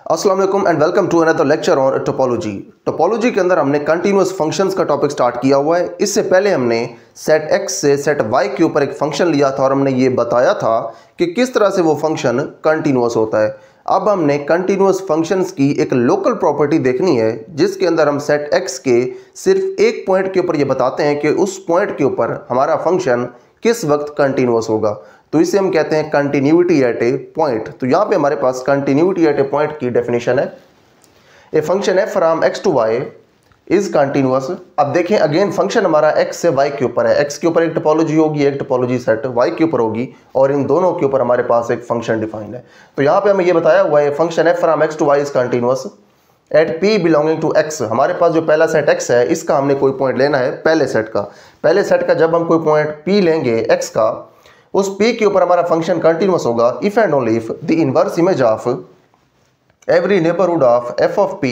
अस्सलाम वालेकुम and welcome to another lecture on topology. Topology के अंदर हमने कंटीन्यूअस फंक्शंस का टॉपिक स्टार्ट किया हुआ है। इससे पहले हमने सेट x से सेट y के ऊपर एक फंक्शन लिया था और हमने ये बताया था कि किस तरह से वो फंक्शन कंटीन्यूअस होता है। अब हमने कंटीन्यूअस फंक्शंस की एक लोकल प्रॉपर्टी देखनी है जिसके अंदर हम सेट x के सिर्फ एक पॉइंट के ऊपर ये बताते हैं कि उस पॉइंट के ऊपर हमारा फंक्शन किस वक्त कंटीन्यूअस होगा। तो इसे हम कहते हैं कंटिन्यूटी एट ए पॉइंट। तो यहाँ पे हमारे पास कंटिन्यूटी एट ए पॉइंट की डेफिनेशन है, a function f from x to y is continuous. अब देखें अगेन फंक्शन हमारा x से y के ऊपर है। x के ऊपर एक टोपोलॉजी होगी, एक टोपोलॉजी सेट y के ऊपर होगी और इन दोनों के ऊपर हमारे पास एक फंक्शन डिफाइंड है। तो यहाँ पे हमें ये बताया हुआ है function f from x to y is continuous at p belonging to x। हमारे पास जो पहला सेट x है इसका हमने कोई पॉइंट लेना है पहले सेट का। पहले सेट का जब हम कोई पॉइंट p लेंगे x का, उस p के ऊपर हमारा फंक्शन कंटिन्यूअस होगा if and only if the inverse image of every neighbourhood of f of p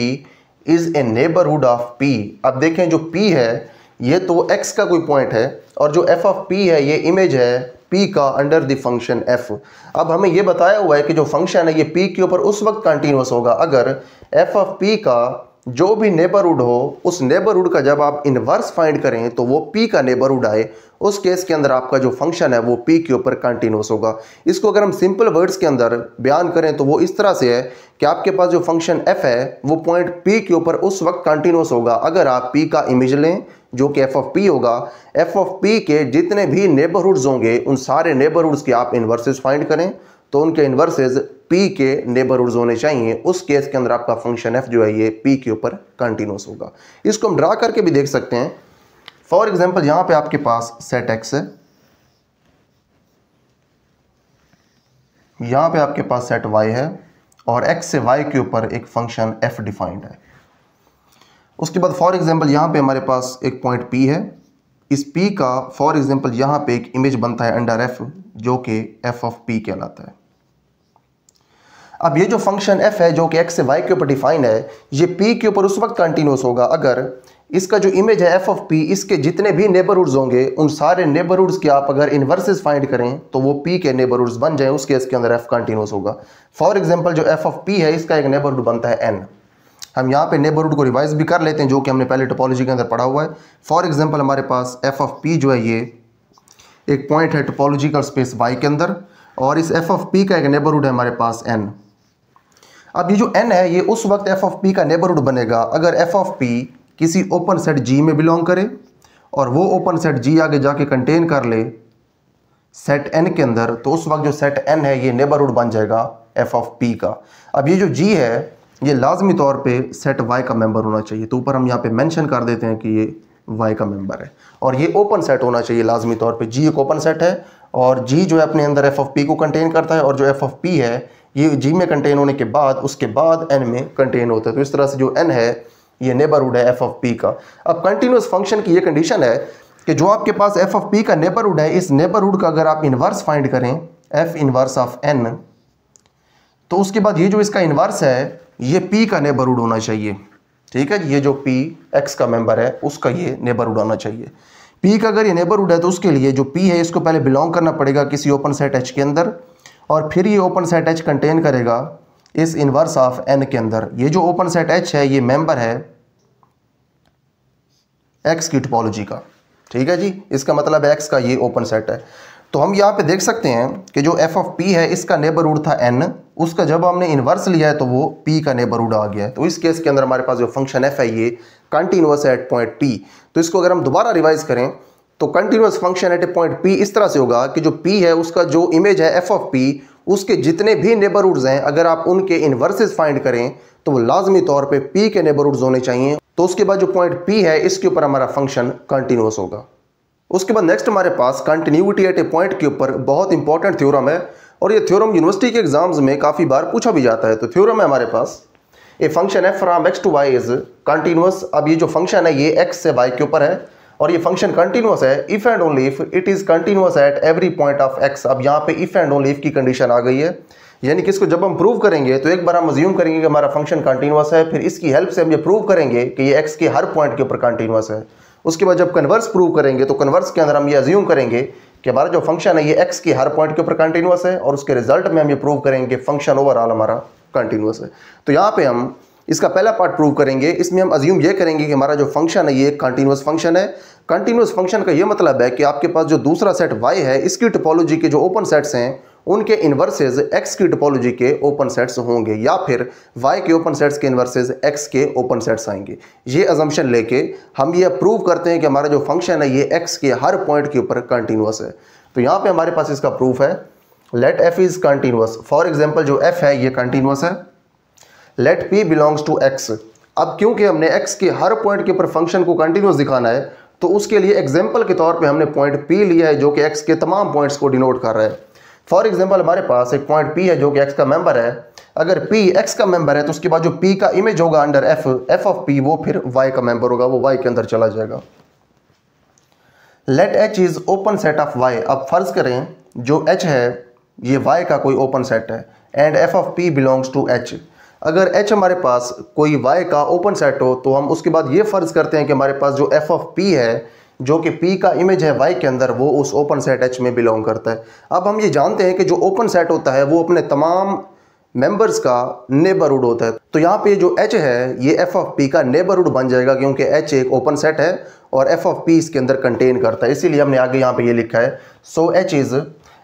is a neighbourhood of p। अब देखें जो p है ये तो x का कोई पॉइंट है और जो f ऑफ p है ये इमेज है p का अंडर द फंक्शन f। अब हमें ये बताया हुआ है कि जो फंक्शन है ये p के ऊपर उस वक्त कंटिन्यूअस होगा अगर f ऑफ p का जो भी नेबरहुड हो उस नेबरहुड का जब आप इनवर्स फाइंड करें तो वो p का नेबरहुड आए, उस केस के अंदर आपका जो फंक्शन है वो p के ऊपर कंटिन्यूअस होगा। इसको अगर हम सिंपल वर्ड्स के अंदर बयान करें तो वो इस तरह से है कि आपके पास जो फंक्शन f है वो पॉइंट p के ऊपर उस वक्त कंटिन्यूअस होगा अगर आप p का इमेज लें जो कि f ऑफ p होगा। f ऑफ p के जितने भी नेबरहुड्स होंगे उन सारे नेबरहुड्स के आप इन्वर्सेस फाइंड करें तो उनके इन्वर्सेस p के नेबरहुड्स होने चाहिए। उस केस के अंदर आपका फंक्शन f जो है ये p के ऊपर कंटिन्यूअस होगा। इसको हम ड्रा करके भी देख सकते हैं। फॉर एग्जांपल यहाँ पे आपके पास सेट x है, यहाँ पे आपके पास सेट y है और x से y के ऊपर एक फंक्शन f डिफाइंड है। उसके बाद फॉर एग्जांपल यहाँ पे हमारे पास एक पॉइंट p है। इस p का फॉर एग्जांपल यहाँ पे एक इमेज बनता है अंडर f जो कि f ऑफ p कहलाता है। अब ये जो फंक्शन f है जो कि x से y के ऊपर डिफाइन है ये p के ऊपर उस वक्त कंटिन्यूअस होगा अगर इसका जो इमेज है f ऑफ p इसके जितने भी नेबरहुड्स होंगे उन सारे नेबरहुड्स के आप अगर इन्वर्सेस फाइंड करें तो वो p के नेबरहुड्स बन जाए, उस केस के अंदर f कंटिन्यूअस होगा। फॉर एग्जांपल जो f ऑफ p है इसका एक नेबरहुड बनता है n। हम यहाँ पे नेबरहुड को रिवाइज भी कर लेते हैं जो कि हमने पहले टोपोलॉजी के अंदर पढ़ा हुआ है। फॉर एग्जांपल हमारे पास f ऑफ p जो है ये एक पॉइंट है टोपोलॉजिकल स्पेस y के अंदर और इस f ऑफ p का एक नेबरहुड है हमारे पास n। अब ये जो n है ये उस वक्त f ऑफ p का नेबरहुड बनेगा अगर f ऑफ p किसी ओपन सेट g में बिलोंग करे और वो ओपन सेट g आगे जाके कंटेन कर ले सेट n के अंदर, तो उस वक्त जो सेट n है ये नेबरहुड बन जाएगा f ऑफ p का। अब ये जो g है ये लाजमी तौर पे सेट y का मेंबर होना चाहिए, तो ऊपर हम यहाँ पे मेंशन कर देते हैं कि ये y का मेंबर है और ये ओपन सेट होना चाहिए लाजमी तौर पे। g एक ओपन सेट है और g जो है अपने अंदर f ऑफ p को कंटेन करता है और जो f ऑफ p है ये g में कंटेन होने के बाद उसके बाद n में कंटेन होता है। तो इस तरह से जो n है ये नेबरहुड है f ऑफ p का। अब कंटिन्यूअस फंक्शन की ये कंडीशन है कि जो आपके पास f ऑफ p का नेबरहुड है इस नेबरहुड का अगर आप इन्वर्स फाइंड करें f इन्वर्स ऑफ n तो उसके बाद ये जो इसका इन्वर्स है ये p का नेबरहुड होना चाहिए। ठीक है, ये जो p x का मेंबर है उसका ये नेबरहुड होना चाहिए। p का अगर ये नेबरहुड है तो उसके लिए जो p है इसको पहले बिलोंग करना पड़ेगा किसी ओपन सेट h के अंदर और फिर ये ओपन सेट h कंटेन करेगा इस इन्वर्स ऑफ n के अंदर। ये जो ओपन सेट h है ये मेंबर है x की टोपोलॉजी का। ठीक है जी, इसका मतलब x का ये ओपन सेट है। तो हम यहाँ पे देख सकते हैं कि जो f ऑफ p है इसका नेबरहुड था n, उसका जब हमने इन्वर्स लिया है तो वो p का नेबरहुड आ गया है। तो इस केस के अंदर हमारे पास जो फंक्शन f है ये कंटिन्यूअस है एट पॉइंट p। तो इसको अगर हम दोबारा रिवाइज करें तो continuous function at a point p इस तरह से होगा कि जो p है उसका जो इमेज है f ऑफ p उसके जितने भी नेबरहुड्स हैं अगर आप उनके इन्वर्सेस फाइंड करें तो वो लाजमी तौर पे p के नेबरहुड्स होने चाहिए। तो उसके बाद जो पॉइंट p है इसके ऊपर हमारा फंक्शन कंटिन्यूअस होगा। उसके बाद नेक्स्ट हमारे पास कंटिन्यूटी एट ए पॉइंट के ऊपर बहुत इंपॉर्टेंट थ्योरम है और ये थ्योरम यूनिवर्सिटी के एग्जाम्स में काफ़ी बार पूछा भी जाता है। तो थ्योरम है हमारे पास a function f from x to y is continuous. अब ये जो फंक्शन है ये x से y के ऊपर है और ये फंक्शन कंटिन्यूअस है if and only if it is continuous eight every point of x। अब यहाँ पे इफ एंड ओनली इफ की कंडीशन आ गई है, यानी कि इसको जब हम प्रूव करेंगे तो एक बार हम अज्यूम करेंगे कि हमारा फंक्शन कंटिन्यूअस है, फिर इसकी हेल्प से हम ये प्रूव करेंगे कि ये x के हर पॉइंट के ऊपर कंटिन्यूअस है। उसके बाद जब कन्वर्स प्रूव करेंगे तो कन्वर्स के अंदर हम ये अज्यूम करेंगे कि हमारा जो फंक्शन है ये x के हर पॉइंट के ऊपर कंटिन्यूअस है और उसके रिजल्ट में हम ये प्रूव करेंगे कि फंक्शन ओवरऑल हमारा कंटिन्यूस है। तो यहाँ पे हम इसका पहला पार्ट प्रूव करेंगे। इसमें हम अज्यूम ये करेंगे कि हमारा जो फंक्शन है ये कंटिन्यूस फंक्शन है। कंटिन्यूस फंक्शन का ये मतलब है कि आपके पास जो दूसरा सेट y है इसकी टोपोलॉजी के जो ओपन सेट्स हैं उनके इन्वर्सेस x की टोपोलॉजी के ओपन सेट्स होंगे, या फिर y के ओपन सेट्स के इन्वर्सेस x के ओपन सेट्स आएंगे। ये अजम्पशन लेके हम ये प्रूव करते हैं कि हमारा जो फंक्शन है ये x के हर पॉइंट के ऊपर कंटिन्यूस है। तो यहाँ पे हमारे पास इसका प्रूफ है, let f is continuous. For example जो f है ये कंटिन्यूस है। Let p belongs to x। अब क्योंकि हमने x के हर पॉइंट के ऊपर फंक्शन को कंटिन्यूस दिखाना है तो उसके लिए एग्जाम्पल के तौर पे हमने पॉइंट p लिया है जो कि x के तमाम पॉइंट्स को डिनोट कर रहा है। फॉर एग्जाम्पल हमारे पास एक पॉइंट p है जो कि x का मेंबर है। अगर p x का मेंबर है तो उसके बाद जो p का इमेज होगा अंडर f ऑफ p वो फिर y का मेंबर होगा, वो y के अंदर चला जाएगा। Let h is open set of y। अब फर्ज करें जो h है ये y का कोई ओपन सेट है and f of p belongs to h। अगर h हमारे पास कोई y का ओपन सेट हो तो हम उसके बाद ये फ़र्ज़ करते हैं कि हमारे पास जो f ऑफ p है जो कि p का इमेज है y के अंदर वो उस ओपन सेट h में बिलोंग करता है। अब हम ये जानते हैं कि जो ओपन सेट होता है वो अपने तमाम मेंबर्स का नेबरहुड होता है। तो यहाँ पे जो h है ये f ऑफ p का नेबरहुड बन जाएगा क्योंकि h एक ओपन सेट है और f ऑफ p इसके अंदर कंटेन करता है, इसीलिए हमने आगे यहाँ पे ये लिखा है सो h is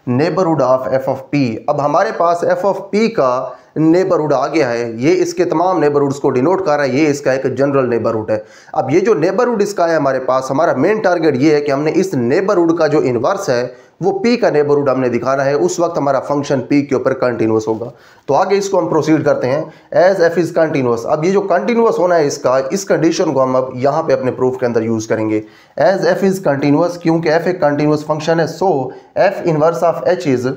neighbourhood of f of p। अब हमारे पास f ऑफ p का नेबरहुड आ गया है, ये इसके तमाम नेबरहुड्स को डिनोट कर रहा है, ये इसका एक जनरल नेबरहुड है। अब ये जो नेबरहुड इसका है हमारे पास, हमारा मेन टारगेट ये है कि हमने इस नेबरहुड का जो इन्वर्स है वो p का नेबरहुड हमने दिखाना है, उस वक्त हमारा फंक्शन p के ऊपर कंटिन्यूस होगा। तो आगे इसको हम प्रोसीड करते हैं एज f इज़ कंटिन्यूस। अब ये जो कंटिन्यूस होना है इसका, इस कंडीशन को हम अब यहाँ पे अपने प्रूफ के अंदर यूज़ करेंगे एज f इज़ कंटिन्यूस, क्योंकि f एक कंटिन्यूस फंक्शन है। सो f inverse of h is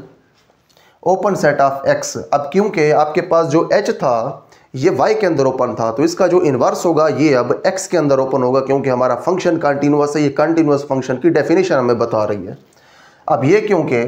open set of x। अब क्योंकि आपके पास जो h था ये y के अंदर ओपन था तो इसका जो इन्वर्स होगा ये अब x के अंदर ओपन होगा, क्योंकि हमारा फंक्शन कंटिन्यूस है। ये कंटिन्यूस फंक्शन की डेफिनेशन हमें बता रही है। अब ये क्योंकि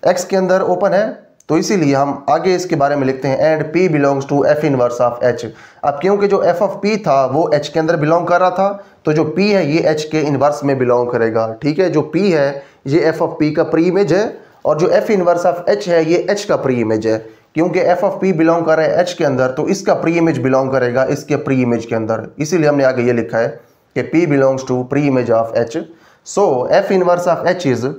x के अंदर ओपन है तो इसीलिए हम आगे इसके बारे में लिखते हैं and p belongs to f inverse of h। अब क्योंकि जो f ऑफ p था वो h के अंदर बिलोंग कर रहा था तो जो p है ये h के इन्वर्स में बिलोंग करेगा। ठीक है, जो p है ये f ऑफ p का प्री इमेज है और जो f इनवर्स ऑफ h है ये h का प्री इमेज है। क्योंकि f ऑफ p बिलोंग कर रहा है h के अंदर तो इसका प्री इमेज बिलोंग करेगा इसके प्री इमेज के अंदर, इसीलिए हमने आगे ये लिखा है कि p belongs to pre image of h। So f inverse of h is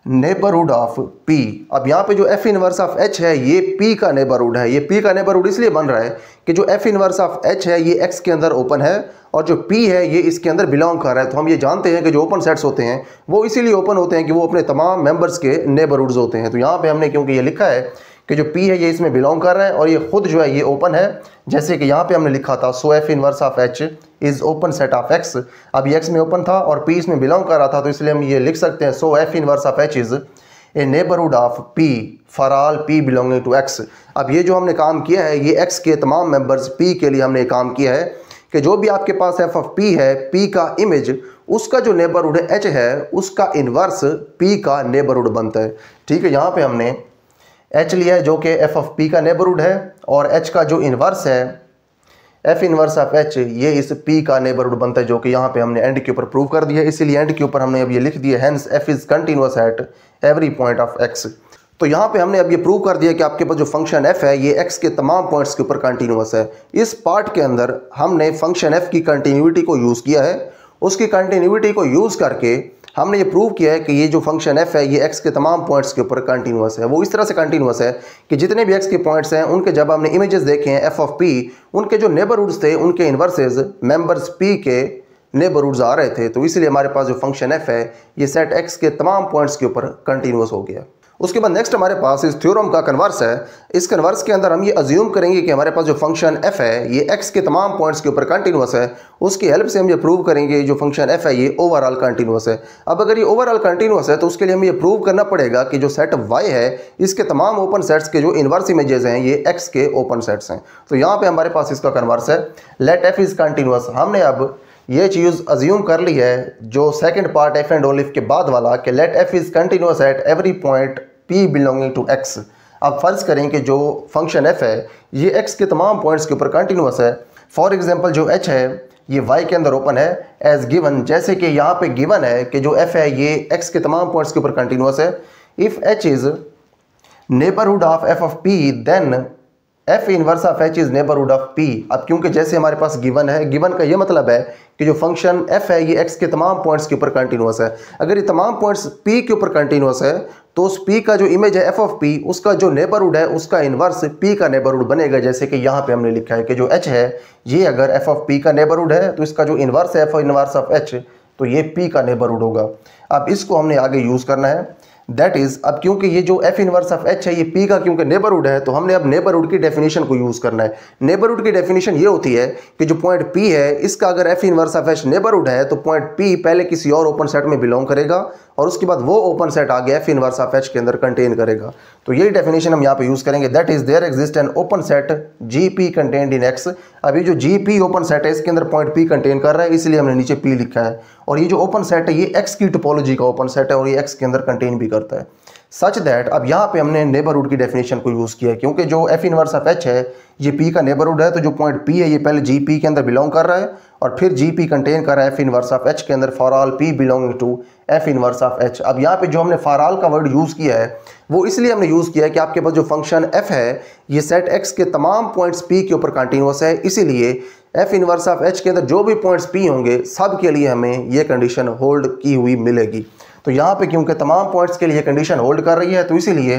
neighbourhood of p। अब यहाँ पे जो f इनवर्स ऑफ h है ये p का नेबरहुड है। ये p का नेबरहुड इसलिए बन रहा है कि जो f इनवर्स ऑफ h है ये x के अंदर ओपन है और जो p है ये इसके अंदर बिलोंग कर रहा है। तो हम ये जानते हैं कि जो ओपन सेट्स होते हैं वो इसीलिए ओपन होते हैं कि वो अपने तमाम मेंबर्स के नेबरहुड्स होते हैं। तो यहाँ पे हमने क्योंकि ये लिखा है कि जो p है ये इसमें बिलोंग कर रहा है और ये खुद जो है ये ओपन है, जैसे कि यहाँ पे हमने लिखा था सो f inverse of h is open set of x। अब ये x में ओपन था और p इसमें बिलोंग कर रहा था तो इसलिए हम ये लिख सकते हैं so f inverse of h is a neighbourhood of p for all p belonging to x। अब ये जो हमने काम किया है ये x के तमाम मेंबर्स p के लिए हमने काम किया है कि जो भी आपके पास f ऑफ p है p का इमेज उसका जो नेबरहुड h है उसका इन्वर्स p का नेबरहुड बनता है। ठीक है, यहाँ पे हमने h लिया है जो कि f ऑफ p का नेबरहुड है और h का जो इन्वर्स है f इनवर्स ऑफ h ये इस p का नेबरहुड बनता है, जो कि यहाँ पे हमने एंड के ऊपर प्रूव कर दिया है। इसीलिए एंड के ऊपर हमने अब ये लिख दिया hence f is continuous at every point of x। तो यहाँ पे हमने अब ये प्रूव कर दिया कि आपके पास जो फंक्शन f है ये x के तमाम पॉइंट्स के ऊपर कंटिन्यूस है। इस पार्ट के अंदर हमने फंक्शन f की कंटिन्यूटी को यूज़ किया है। उसकी कंटिन्यूटी को यूज़ करके हमने ये प्रूव किया है कि ये जो फंक्शन f है ये x के तमाम पॉइंट्स के ऊपर कंटिन्यूस है। वो इस तरह से कंटिन्यूस है कि जितने भी x के पॉइंट्स हैं उनके जब हमने इमेजेस देखे हैं f ऑफ p उनके जो नेबरहुड्स थे उनके इन्वर्सेस मेंबर्स p के नेबरहुड्स आ रहे थे। तो इसलिए हमारे पास जो फंक्शन f है ये सेट x के तमाम पॉइंट्स के ऊपर कंटिन्यूस हो गया। उसके बाद नेक्स्ट हमारे पास इस थ्योरम का कन्वर्स है। इस कन्वर्स के अंदर हम ये अज्यूम करेंगे कि हमारे पास जो फंक्शन f है ये x के तमाम पॉइंट्स के ऊपर कंटिन्यूस है। उसकी हेल्प से हम ये प्रूव करेंगे जो फंक्शन f है ये ओवरऑल कंटिन्यूस है। अब अगर ये ओवरऑल कंटिन्यूस है तो उसके लिए हमें ये प्रूव करना पड़ेगा कि जो सेट y है इसके तमाम ओपन सेट्स के जो इन्वर्स इमेजेस हैं ये x के ओपन सेट्स हैं। तो यहाँ पर हमारे पास इसका कन्वर्स है लेट f इज़ कंटिन्यूस। हमने अब ये चीज़ अज्यूम कर ली है जो second part if and only के बाद वाला कि let f is continuous at every point p belonging to x। अब फ़र्ज़ करें कि जो फंक्शन f है ये x के तमाम पॉइंट्स के ऊपर कंटिन्यूस है। फॉर एग्जांपल जो h है ये y के अंदर ओपन है एज गिवन, जैसे कि यहाँ पे गिवन है कि जो f है ये x के तमाम पॉइंट्स के ऊपर कंटिन्यूस है। If h is neighbourhood of f of p then f inverse of H is neighbourhood of p. अब क्योंकि जैसे हमारे पास गिवन है, गिवन का ये मतलब है कि जो फंक्शन एफ है ये एक्स के तमाम पॉइंट्स के ऊपर कंटिन्यूअस है। अगर ये तमाम पॉइंट्स पी के ऊपर कंटिन्यूअस है तो उस पी का जो इमेज है एफ ऑफ पी, उसका जो नेबरहुड है उसका इनवर्स पी का नेबरहुड बनेगा। जैसे कि यहाँ पे हमने लिखा है कि जो एच है ये अगर एफ ऑफ पी का नेबरहुड है तो इसका जो इनवर्स है एफ इनवर्स ऑफ एच, तो ये पी का नेबरहुड होगा। अब इसको हमने आगे यूज़ करना है, दैट इज अब क्योंकि ये जो एफ इनवर्स ऑफ एच है ये पी का क्योंकि नेबरहुड है, तो हमने अब नेबरहुड की डेफिनेशन को यूज़ करना है। नेबरहुड की डेफिनेशन ये होती है कि जो पॉइंट पी है इसका अगर F inverse of H neighbourhood है तो पॉइंट पी पहले किसी और ओपन सेट में बिलोंग करेगा और उसके बाद वो ओपन सेट आगे एफ इनवर्स ऑफ एच के अंदर कंटेन करेगा। तो यही डेफिनेशन हम यहाँ पे यूज़ करेंगे, that is there exist an open set G p contained in x. अभी जो जी पी ओपन सेट है इसके अंदर पॉइंट पी कंटेन कर रहा है, इसलिए हमने नीचे पी लिखा है। और ये जो ओपन सेट है ये एक्स की टोपोलॉजी का ओपन सेट है और ये एक्स के अंदर कंटेन भी करता है। सच दैट अब यहाँ पे हमने नेबरहुड की डेफिनेशन को यूज़ किया है, क्योंकि जो एफ इनवर्स ऑफ एच है ये पी का नेबरहुड है, तो जो पॉइंट पी है ये पहले जी पी के अंदर बिलोंग कर रहा है और फिर जी पी कंटेन कर रहा है एफ इनवर्स ऑफ एच के अंदर for all p belonging to f inverse of h. अब यहाँ पे जो हमने फॉर ऑल का वर्ड यूज़ किया है वो इसलिए हमने यूज़ किया है कि आपके पास जो फंक्शन एफ है ये सेट एक्स के तमाम पॉइंट्स पी के ऊपर कंटिन्यूअस है, इसीलिए एफ इनवर्स ऑफ एच के अंदर जो भी पॉइंट्स पी होंगे सब के लिए हमें ये कंडीशन होल्ड की हुई मिलेगी। तो यहाँ पे क्योंकि तमाम पॉइंट्स के लिए कंडीशन होल्ड कर रही है तो इसीलिए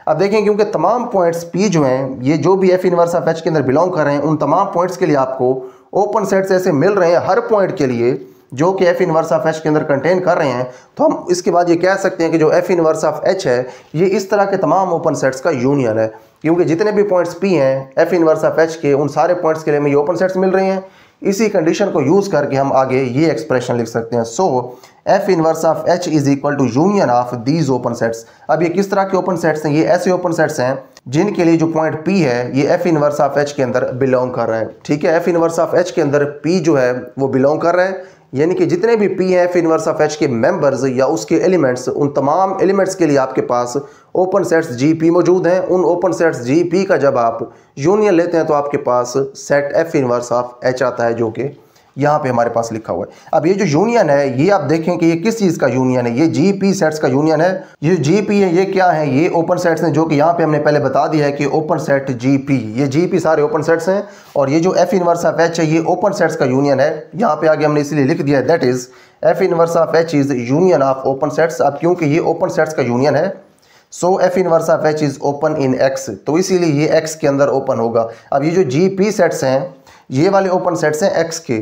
अब देखें क्योंकि तमाम पॉइंट्स पी जो हैं ये जो भी एफ इनवर्स ऑफ एच के अंदर बिलोंग कर रहे हैं उन तमाम पॉइंट्स के लिए आपको ओपन सेट्स ऐसे मिल रहे हैं हर पॉइंट के लिए जो कि एफ इनवर्स ऑफ एच के अंदर कंटेन कर रहे हैं। तो हम इसके बाद ये कह सकते हैं कि जो एफ इनवर्स ऑफ एच है ये इस तरह के तमाम ओपन सेट्स का यूनियन है, क्योंकि जितने भी पॉइंट्स पी हैं एफ इनवर्स ऑफ एच के उन सारे पॉइंट्स के लिए हमें ये ओपन सेट्स मिल रही हैं। इसी कंडीशन को यूज़ करके हम आगे ये एक्सप्रेशन लिख सकते हैं, so F inverse of H is equal to union of these open sets. अब ये किस तरह के ओपन सेट्स हैं? ये ऐसे ओपन सेट्स हैं जिनके लिए जो पॉइंट पी है ये एफ इनवर्स ऑफ एच के अंदर बिलोंग कर रहा है। ठीक है, एफ इनवर्स ऑफ एच के अंदर पी जो है वो बिलोंग कर रहा है, यानी कि जितने भी पी हैं एफ इनवर्स ऑफ एच के मेंबर्स या उसके एलिमेंट्स, उन तमाम एलिमेंट्स के लिए आपके पास ओपन सेट्स जी पी मौजूद हैं। उन ओपन सेट्स जी पी का जब आप यूनियन लेते हैं तो आपके पास set F inverse of H आता है, जो कि यहाँ पे हमारे पास लिखा हुआ है। अब ये जो यूनियन है ये आप देखें कि ये किस चीज़ का यूनियन है, ये जी पी सेट्स का यूनियन है। ये जी पी है, ये क्या है? ये ओपन सेट्स हैं, जो कि यहाँ पे हमने पहले बता दिया है कि ओपन सेट जी पी, ये जी पी सारे ओपन सेट्स हैं। और ये जो एफ इनवर्स ऑफ एच है ये ओपन सेट्स का यूनियन है। यहाँ पे आगे हमने इसलिए लिख दिया है that is F inverse of H is union of open sets. अब क्योंकि ये ओपन सेट्स का यूनियन है so F inverse of H is open in X, तो इसीलिए ये एक्स के अंदर ओपन होगा। अब ये जो जी पी सेट्स हैं ये वाले ओपन सेट्स हैं एक्स के।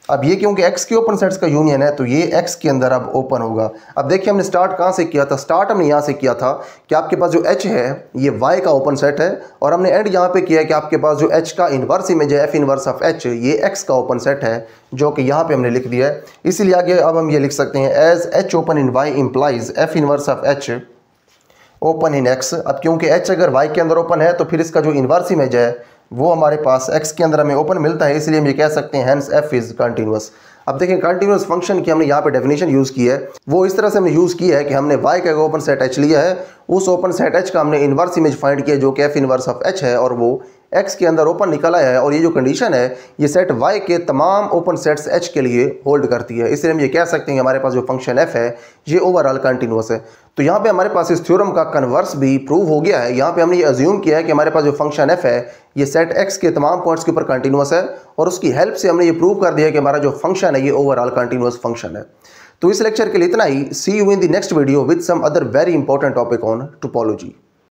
अब ये क्योंकि x के ओपन सेट्स का यूनियन है तो ये x के अंदर अब ओपन होगा। अब देखिए हमने स्टार्ट कहाँ से किया था? स्टार्ट हमने यहाँ से किया था कि आपके पास जो h है ये y का ओपन सेट है, और हमने एंड यहाँ पे किया है कि आपके पास जो h का इन्वर्स इमेज है f इन्वर्स ऑफ h ये x का ओपन सेट है, जो कि यहाँ पे हमने लिख दिया है। इसीलिए आगे अब हम ये लिख सकते हैं as h open in y implies f inverse of h open in x। अब क्योंकि h अगर y के अंदर ओपन है तो फिर इसका जो इन्वर्स इमेज है वो हमारे पास x के अंदर हमें ओपन मिलता है, इसलिए हम ये कह सकते हैं हैंस f इज़ कंटिन्यूअस। अब देखें कंटिन्यूअस फंक्शन की हमने यहाँ पे डेफिनेशन यूज़ की है, वो इस तरह से हमने यूज़ किया है कि हमने y का ओपन सेट h लिया है, उस ओपन सेट h का हमने इन्वर्स इमेज फाइंड किया जो कि f इन्वर्स ऑफ h है और वो x के अंदर ओपन निकल आया है। और ये जो कंडीशन है ये सेट y के तमाम ओपन सेट्स h के लिए होल्ड करती है, इसलिए हम ये कह सकते हैं कि हमारे पास जो फंक्शन f है ये ओवरऑल कंटिन्यूअस है। तो यहाँ पे हमारे पास इस थ्योरम का कन्वर्स भी प्रूव हो गया है। यहाँ पे हमने ये अज्यूम किया है कि हमारे पास जो फंक्शन f है ये सेट x के तमाम पॉइंट्स के ऊपर कंटिन्यूअस है, और उसकी हेल्प से हमने ये प्रूव कर दिया है कि हमारा जो फंक्शन है ये ओवरऑल कंटिन्यूअस फंक्शन है। तो इस लेक्चर के लिए इतना ही। See you in the next video with some other very important topic on topology.